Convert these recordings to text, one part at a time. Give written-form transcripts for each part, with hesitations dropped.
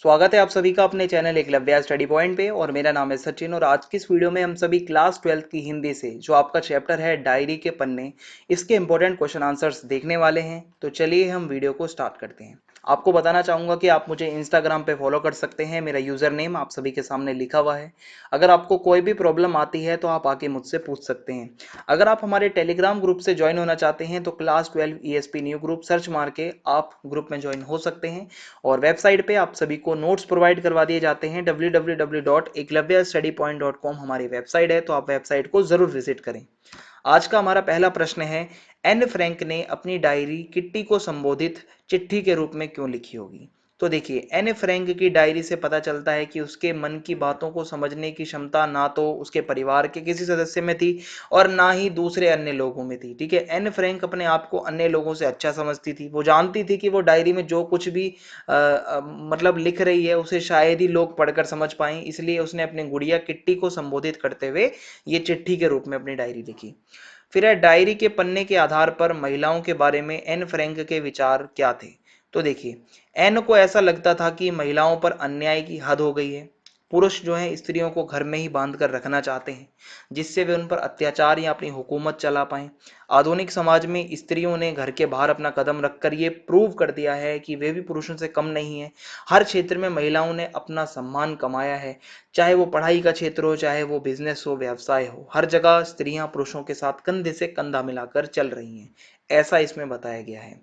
स्वागत है आप सभी का अपने चैनल एकलव्य स्टडी पॉइंट पे। और मेरा नाम है सचिन और आज की इस वीडियो में हम सभी क्लास 12th की हिंदी से जो आपका चैप्टर है डायरी के पन्ने, इसके इंपॉर्टेंट क्वेश्चन आंसर्स देखने वाले हैं। तो चलिए हम वीडियो को स्टार्ट करते हैं। आपको बताना चाहूंगा कि आप मुझे इंस्टाग्राम पे फॉलो कर सकते हैं। मेरा यूजर नेम आप सभी के सामने लिखा हुआ है। अगर आपको कोई भी प्रॉब्लम आती है तो आप आके मुझसे पूछ सकते हैं। अगर आप हमारे टेलीग्राम ग्रुप से ज्वाइन होना चाहते हैं तो class 12 ESP new group search मार के आप ग्रुप में ज्वाइन हो सकते हैं। और वेबसाइट पे आप सभी को नोट्स प्रोवाइड करवा दिए जाते हैं। www.eklavyastudypoint.com हमारी वेबसाइट है, तो आप वेबसाइट को जरूर विजिट करें। आज का हमारा पहला प्रश्न है, एन फ्रैंक ने अपनी डायरी किट्टी को संबोधित चिट्ठी के रूप में क्यों लिखी होगी। तो देखिए, एन फ्रैंक की डायरी से पता चलता है कि उसके मन की बातों को समझने की क्षमता ना तो उसके परिवार के किसी सदस्य में थी और ना ही दूसरे अन्य लोगों में थी। ठीक है, एन फ्रैंक अपने आप को अन्य लोगों से अच्छा समझती थी। वो जानती थी कि वो डायरी में जो कुछ भी मतलब लिख रही है उसे शायद ही लोग पढ़कर समझ पाएं, इसलिए उसने अपनी गुड़िया किट्टी को संबोधित करते हुए ये चिट्ठी के रूप में अपनी डायरी लिखी। फिर है, डायरी के पन्ने के आधार पर महिलाओं के बारे में एन फ्रैंक के विचार क्या थे। तो देखिए, एन को ऐसा लगता था कि महिलाओं पर अन्याय की हद हो गई है। पुरुष जो है स्त्रियों को घर में ही बांध कर रखना चाहते हैं, जिससे वे उन पर अत्याचार या अपनी हुकूमत चला पाएं। आधुनिक समाज में स्त्रियों ने घर के बाहर अपना कदम रखकर ये प्रूव कर दिया है कि वे भी पुरुषों से कम नहीं है। हर क्षेत्र में महिलाओं ने अपना सम्मान कमाया है, चाहे वो पढ़ाई का क्षेत्र हो, चाहे वो बिजनेस हो, व्यवसाय हो। हर जगह स्त्रियां पुरुषों के साथ कंधे से कंधा मिलाकर चल रही हैं, ऐसा इसमें बताया गया है।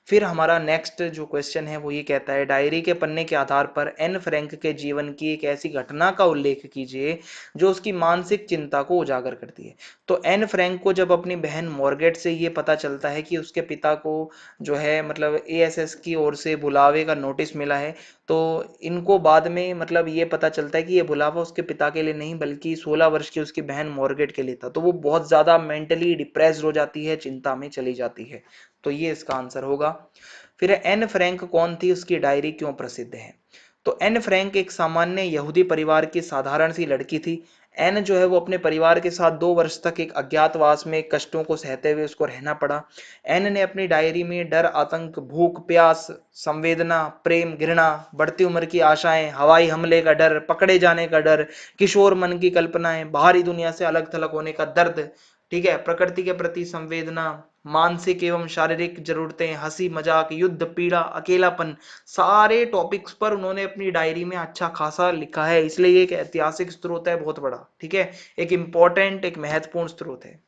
फिर हमारा नेक्स्ट जो क्वेश्चन है वो ये कहता है, डायरी के पन्ने के आधार पर एन फ्रैंक के जीवन की एक ऐसी घटना का उल्लेख कीजिए जो उसकी मानसिक चिंता को उजागर करती है। तो एन फ्रैंक को जब अपनी बहन मॉर्गेट से ये पता चलता है कि उसके पिता को जो है मतलब ASS की ओर से बुलावे का नोटिस मिला है, तो इनको बाद में मतलब ये पता चलता है कि ये बुलावा उसके पिता के लिए नहीं बल्कि 16 वर्ष की उसकी बहन मॉर्गेट के लिए था। तो वो बहुत ज्यादा मेंटली डिप्रेस्ड हो जाती है, चिंता में चली जाती है। तो ये इसका आंसर होगा। फिर एन फ्रैंक कौन थी, उसकी डायरी क्यों प्रसिद्ध है। तो एन फ्रैंक एक सामान्य यहूदी परिवार की साधारण सी लड़की थी। एन जो है वो अपने परिवार के साथ 2 वर्ष तक एक अज्ञातवास में कष्टों को सहते हुए उसको रहना पड़ा। एन ने अपनी डायरी में डर, आतंक, भूख, प्यास, संवेदना, प्रेम, घृणा, बढ़ती उम्र की आशाएं, हवाई हमले का डर, पकड़े जाने का डर, किशोर मन की कल्पनाएं, बाहरी दुनिया से अलग थलग होने का दर्द, ठीक है, प्रकृति के प्रति संवेदना, मानसिक एवं शारीरिक जरूरतें, हंसी मजाक, युद्ध, पीड़ा, अकेलापन, सारे टॉपिक्स पर उन्होंने अपनी डायरी में अच्छा खासा लिखा है। इसलिए एक ऐतिहासिक स्रोत है बहुत बड़ा। ठीक है, एक इंपॉर्टेंट, एक महत्वपूर्ण स्रोत है।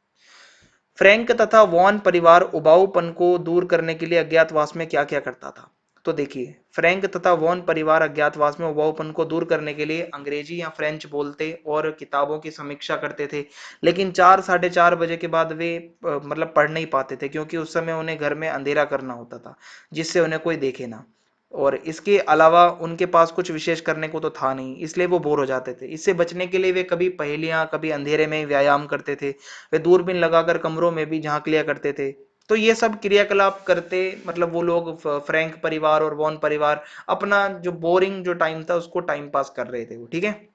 फ्रैंक तथा वॉन परिवार उबाऊपन को दूर करने के लिए अज्ञातवास में क्या क्या करता था। तो देखिए, फ्रैंक तथा वॉन परिवार अज्ञातवास में उबाऊपन को दूर करने के लिए अंग्रेजी या फ्रेंच बोलते और किताबों की समीक्षा करते थे। लेकिन 4 साढ़े 4 बजे के बाद वे मतलब पढ़ नहीं पाते थे, क्योंकि उस समय उन्हें घर में अंधेरा करना होता था जिससे उन्हें कोई देखे ना। और इसके अलावा उनके पास कुछ विशेष करने को तो था नहीं, इसलिए वो बोर हो जाते थे। इससे बचने के लिए वे कभी पहेलियां, कभी अंधेरे में व्यायाम करते थे। वे दूरबीन लगाकर कमरों में भी झांक लिया करते थे। तो ये सब क्रियाकलाप करते मतलब वो लोग फ्रैंक परिवार और वॉन परिवार अपना जो बोरिंग जो टाइम था उसको टाइम पास कर रहे थे वो। ठीक है,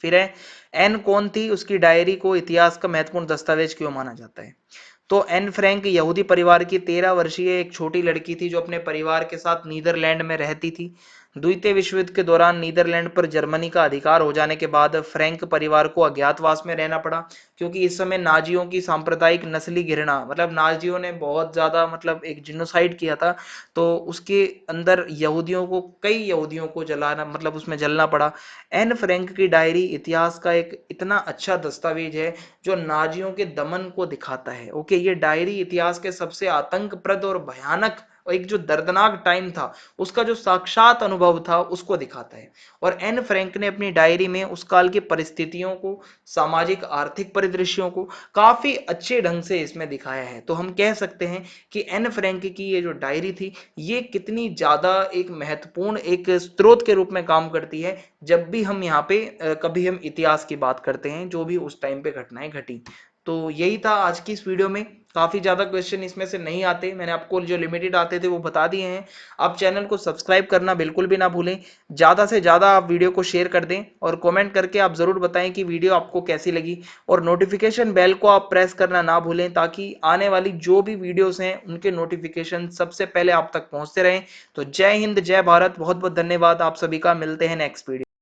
फिर है, एन कौन थी, उसकी डायरी को इतिहास का महत्वपूर्ण दस्तावेज क्यों माना जाता है। तो एन फ्रैंक यहूदी परिवार की 13 वर्षीय एक छोटी लड़की थी जो अपने परिवार के साथ नीदरलैंड में रहती थी। द्वितीय विश्व युद्ध के दौरान नीदरलैंड पर जर्मनी का अधिकार हो जाने के बाद फ्रैंक परिवार को अज्ञातवास में रहना पड़ा, क्योंकि इस समय नाजियों की सांप्रदायिक नस्ली घृणा मतलब नाजियों ने बहुत ज्यादा मतलब एक जिनोसाइड किया था। तो उसके अंदर यहूदियों को, कई यहूदियों को जलाना मतलब उसमें जलना पड़ा। एन फ्रैंक की डायरी इतिहास का एक इतना अच्छा दस्तावेज है जो नाजियों के दमन को दिखाता है। ओके, ये डायरी इतिहास के सबसे आतंकप्रद और भयानक और एक जो दर्दनाक टाइम था उसका जो साक्षात अनुभव था उसको दिखाता है। और एन फ्रैंक ने अपनी डायरी में उस काल की परिस्थितियों को, सामाजिक आर्थिक परिदृश्यों को काफी अच्छे ढंग से इसमें दिखाया है। तो हम कह सकते हैं कि एन फ्रैंक की ये जो डायरी थी ये कितनी ज्यादा एक महत्वपूर्ण एक स्रोत के रूप में काम करती है जब भी हम यहाँ पे कभी हम इतिहास की बात करते हैं, जो भी उस टाइम पे घटनाएं घटी। तो यही था आज की इस वीडियो में। काफी ज्यादा क्वेश्चन इसमें से नहीं आते, मैंने आपको जो लिमिटेड आते थे वो बता दिए हैं। आप चैनल को सब्सक्राइब करना बिल्कुल भी ना भूलें, ज्यादा से ज्यादा आप वीडियो को शेयर कर दें और कमेंट करके आप जरूर बताएं कि वीडियो आपको कैसी लगी, और नोटिफिकेशन बेल को आप प्रेस करना ना भूलें ताकि आने वाली जो भी वीडियोस हैं उनके नोटिफिकेशन सबसे पहले आप तक पहुंचते रहें। तो जय हिंद, जय भारत, बहुत बहुत धन्यवाद आप सभी का, मिलते हैं नेक्स्ट वीडियो।